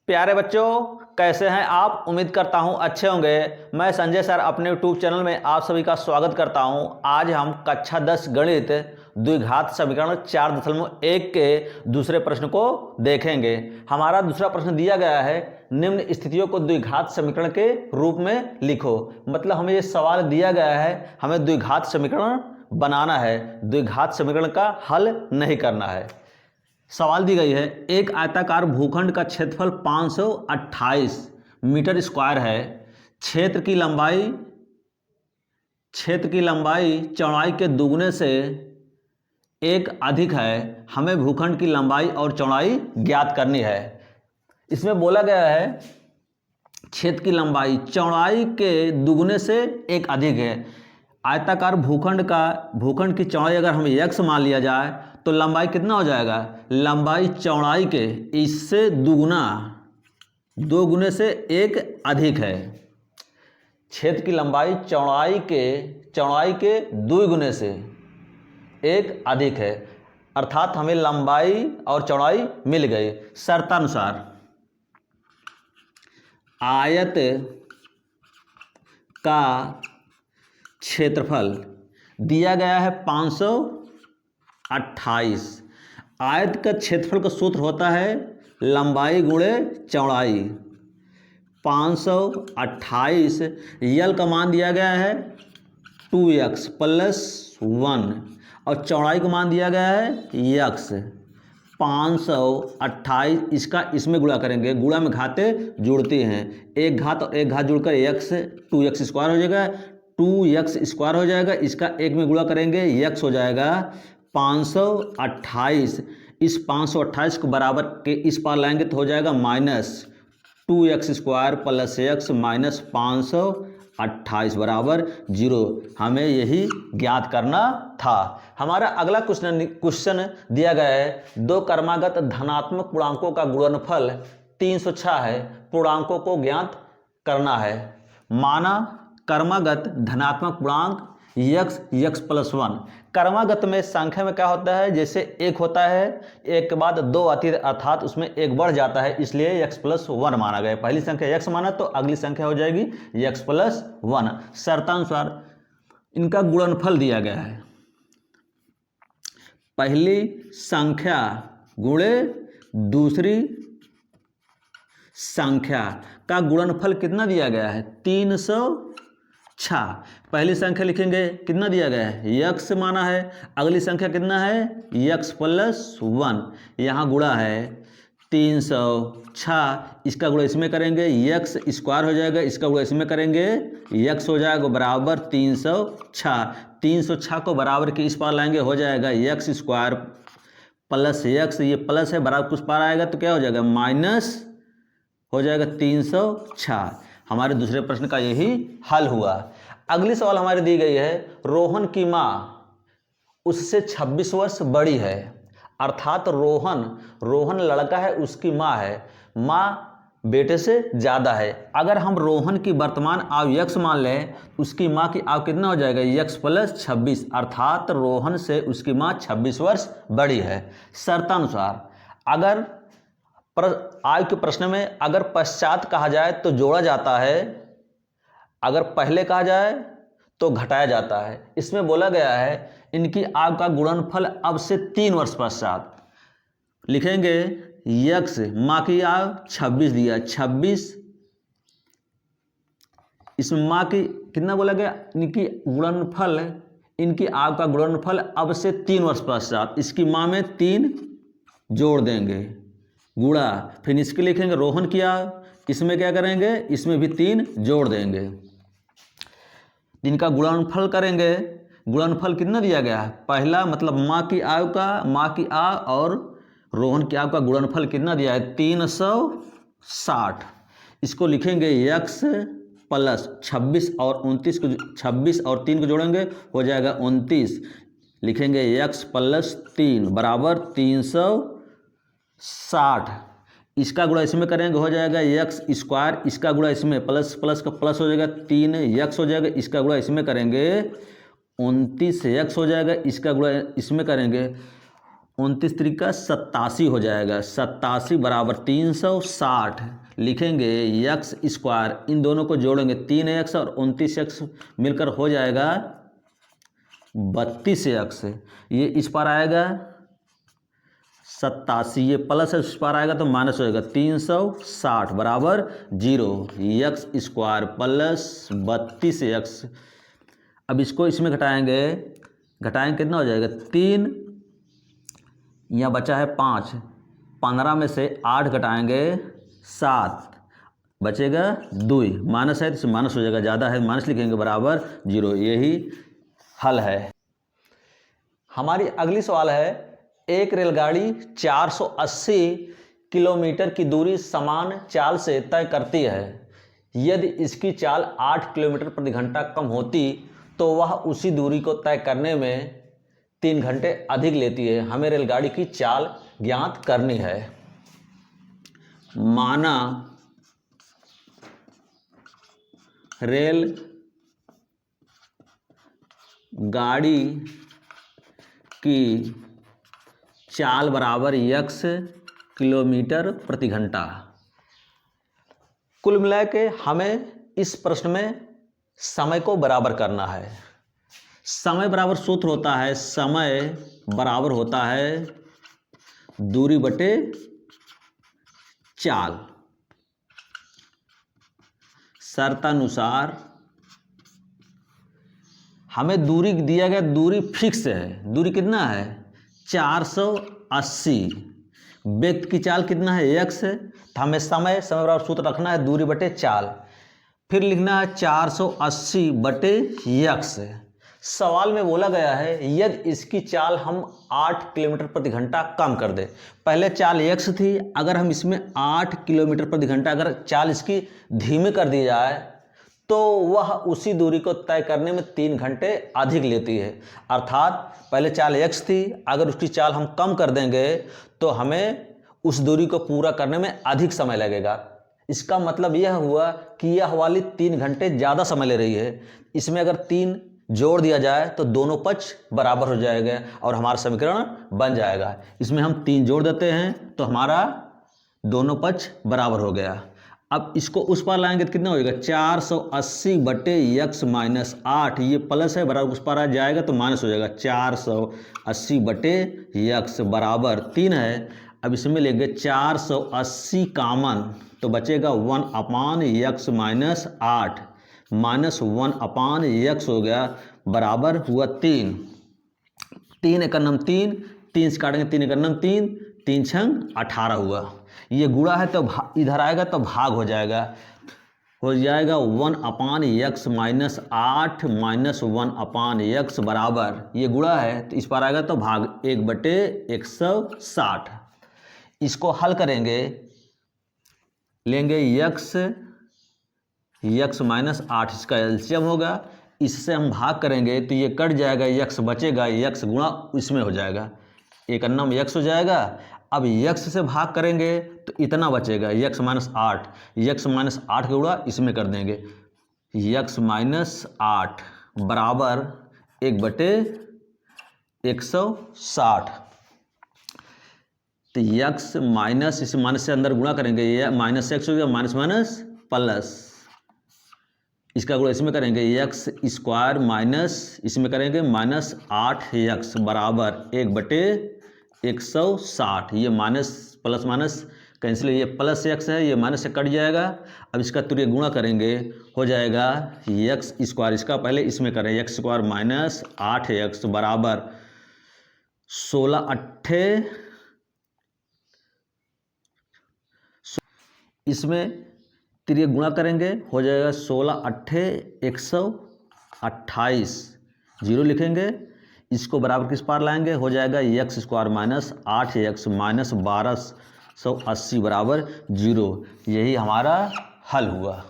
प्यारे बच्चों, कैसे हैं आप। उम्मीद करता हूं अच्छे होंगे। मैं संजय सर अपने यूट्यूब चैनल में आप सभी का स्वागत करता हूं। आज हम कक्षा 10 गणित द्विघात समीकरण 4.1 के दूसरे प्रश्न को देखेंगे। हमारा दूसरा प्रश्न दिया गया है, निम्न स्थितियों को द्विघात समीकरण के रूप में लिखो। मतलब हमें ये सवाल दिया गया है, हमें द्विघात समीकरण बनाना है, द्विघात समीकरण का हल नहीं करना है। सवाल दी गई है, एक आयताकार भूखंड का क्षेत्रफल 528 मीटर स्क्वायर है। क्षेत्र की लंबाई चौड़ाई के दुगने से एक अधिक है। हमें भूखंड की लंबाई और चौड़ाई ज्ञात करनी है। इसमें बोला गया है क्षेत्र की लंबाई चौड़ाई के दुगने से एक अधिक है। आयताकार भूखंड की चौड़ाई अगर हमें x मान लिया जाए तो लंबाई कितना हो जाएगा, लंबाई चौड़ाई के इससे दो गुने से एक अधिक है। क्षेत्र की लंबाई चौड़ाई के 2 गुने से एक अधिक है, अर्थात हमें लंबाई और चौड़ाई मिल गई। शर्तानुसार आयत का क्षेत्रफल दिया गया है 528। आयत का क्षेत्रफल का सूत्र होता है लंबाई गुणे चौड़ाई। 528 यल का मान दिया गया है 2x + 1 और चौड़ाई का मान दिया गया है x। 528 इसका इसमें गुणा करेंगे, गुणा में घाते जुड़ती हैं, एक घात और एक घात जुड़कर x 2x स्क्वायर हो जाएगा, 2x स्क्वायर हो जाएगा। इसका एक में गुणा करेंगे x हो जाएगा 528। इस 528 को बराबर के इस पार लाएंगे तो हो जाएगा -2x स्क्वायर + x -528 बराबर 0। हमें यही ज्ञात करना था। हमारा अगला क्वेश्चन दिया गया है, दो क्रमागत धनात्मक पूर्णांकों का गुणनफल 306 है, पूर्णांकों को ज्ञात करना है। माना क्रमागत धनात्मक पूर्णांक x + 1। क्रमागत में संख्या में क्या होता है, जैसे एक होता है, एक के बाद दो आती है, अर्थात उसमें एक बढ़ जाता है, इसलिए x + 1 माना गया। पहली संख्या x माना तो अगली संख्या हो जाएगी x + 1। शर्तानुसार इनका गुणनफल दिया गया है, पहली संख्या गुणे दूसरी संख्या का गुणनफल कितना दिया गया है, 306। पहली संख्या लिखेंगे, कितना दिया गया है, x माना है, अगली संख्या कितना है, x + 1। यहाँ गुणा है 306, इसका गुणा इसमें करेंगे x स्क्वायर हो जाएगा, इसका गुणा इसमें करेंगे x हो जाएगा बराबर 306। 306 को बराबर के इस पार लाएंगे, हो जाएगा x स्क्वायर + x, ये प्लस है, बराबर कुछ पार आएगा तो क्या हो जाएगा, माइनस हो जाएगा 306। हमारे दूसरे प्रश्न का यही हल हुआ। अगली सवाल हमारी दी गई है, रोहन की माँ उससे 26 वर्ष बड़ी है, अर्थात रोहन लड़का है, उसकी माँ है, माँ बेटे से ज़्यादा है। अगर हम रोहन की वर्तमान आयु x मान लें, उसकी माँ की आयु कितना हो जाएगा, x + 26, अर्थात रोहन से उसकी माँ 26 वर्ष बड़ी है। शर्तानुसार अगर आयु के प्रश्न में अगर पश्चात कहा जाए तो जोड़ा जाता है, अगर पहले कहा जाए तो घटाया जाता है। इसमें बोला गया है इनकी आयु का गुणनफल अब से 3 वर्ष पश्चात लिखेंगे। x माँ की आयु 26 दिया, 26, इसमें माँ की कितना बोला गया, इनकी गुणनफल, इनकी आयु का गुणनफल अब से 3 वर्ष पश्चात, इसकी माँ में 3 जोड़ देंगे, गुणा, फिर इसके लिखेंगे रोहन की आयु, इसमें क्या करेंगे, इसमें भी 3 जोड़ देंगे, इनका गुणनफल करेंगे। गुणनफल कितना दिया गया है, पहला मतलब माँ की आयु और रोहन की आयु का गुणनफल कितना दिया है, 360। इसको लिखेंगे x + 26 और 29 को, 26 और 3 को जोड़ेंगे हो जाएगा 29, लिखेंगे x + 3 बराबर 360। इसका गुणा इसमें करेंगे, हो जाएगा x स्क्वायर, इसका गुणा इसमें प्लस का प्लस हो जाएगा 3x हो जाएगा, इसका गुणा इसमें करेंगे 29x हो जाएगा, इसका गुणा इसमें करेंगे 29 त्रिका 87 हो जाएगा, 87 बराबर 360 लिखेंगे यक्स स्क्वायर, इन दोनों को जोड़ेंगे 3x और 29x मिलकर हो जाएगा 32x। ये इस पार आएगा 87, ये प्लस है, इस पार आएगा तो माइनस होएगा 360 बराबर 0, यक्स स्क्वायर प्लस 32x। अब इसको इसमें घटाएंगे कितना हो जाएगा 3, यहाँ बचा है 5, 15 में से 8 घटाएंगे 7, बचेगा 2, माइनस है तो माइनस हो जाएगा, ज़्यादा है माइनस लिखेंगे बराबर 0। यही हल है। हमारी अगली सवाल है, एक रेलगाड़ी 480 किलोमीटर की दूरी समान चाल से तय करती है। यदि इसकी चाल 8 किलोमीटर प्रति घंटा कम होती तो वह उसी दूरी को तय करने में 3 घंटे अधिक लेती है। हमें रेलगाड़ी की चाल ज्ञात करनी है। माना रेल गाड़ी की चाल बराबर x किलोमीटर प्रति घंटा। कुल मिला के हमें इस प्रश्न में समय को बराबर करना है। समय बराबर सूत्र होता है, समय बराबर होता है दूरी बटे चाल। शर्तानुसार हमें दूरी दिया गया, दूरी फिक्स है। दूरी कितना है 480, व्यक्ति की चाल कितना है x है, तो हमें समय बराबर सूत्र रखना है दूरी बटे चाल, फिर लिखना है 480 बटे x। सवाल में बोला गया है यदि इसकी चाल हम 8 किलोमीटर प्रति घंटा कम कर दे। पहले चाल x थी, अगर हम इसमें 8 किलोमीटर प्रति घंटा अगर चाल इसकी धीमी कर दी जाए तो वह उसी दूरी को तय करने में 3 घंटे अधिक लेती है। अर्थात पहले चाल x थी, अगर उसकी चाल हम कम कर देंगे तो हमें उस दूरी को पूरा करने में अधिक समय लगेगा। इसका मतलब यह हुआ कि यह वाली 3 घंटे ज़्यादा समय ले रही है। इसमें अगर 3 जोड़ दिया जाए तो दोनों पक्ष बराबर हो जाएगा और हमारा समीकरण बन जाएगा। इसमें हम 3 जोड़ देते हैं तो हमारा दोनों पक्ष बराबर हो गया। अब इसको उस पार लाएंगे तो कितना हो जाएगा 480 बटे x माइनस 8, ये प्लस है बराबर उस पार आ जाएगा तो माइनस हो जाएगा 480 बटे x बराबर 3 है। अब इसमें लेंगे 480 कामन तो बचेगा 1/x माइनस 8 माइनस 1/x हो गया बराबर हुआ 3। 3 एकम 3, 3 से काटेंगे 3 एकम 3, 3 छंग 18 हुआ। ये गुणा है तो इधर आएगा तो भाग हो जाएगा 1/x माइनस 8 माइनस 1/x बराबर, ये गुणा है तो इस पर आएगा तो भाग 1/160। इसको हल करेंगे, लेंगे x माइनस 8, इसका एलसीएम होगा, इससे हम भाग करेंगे तो ये कट जाएगा, x बचेगा, x गुणा इसमें हो जाएगा, 1 x हो जाएगा। अब x से भाग करेंगे तो इतना बचेगा x माइनस 8, x माइनस 8 के गुणा इसमें कर देंगे, x माइनस 8 बराबर 1/160। तो x माइनस इस माइनस से अंदर गुणा करेंगे, ये माइनस x हो गया, माइनस माइनस प्लस, इसका गुणा इसमें करेंगे x स्क्वायर माइनस इसमें करेंगे माइनस 8x बराबर 1/160। ये माइनस प्लस माइनस कैंसिल, ये प्लस x है, ये माइनस से कट जाएगा। अब इसका तुरंत गुणा करेंगे हो जाएगा x स्क्वायर, इसका पहले इसमें करें x स्क्वायर माइनस 8x बराबर 16 इसमें त्रिय गुणा करेंगे हो जाएगा 16×8 128, 0 लिखेंगे, इसको बराबर किस पार लाएंगे हो जाएगा x square minus 8x minus 1280 बराबर 0। यही हमारा हल हुआ।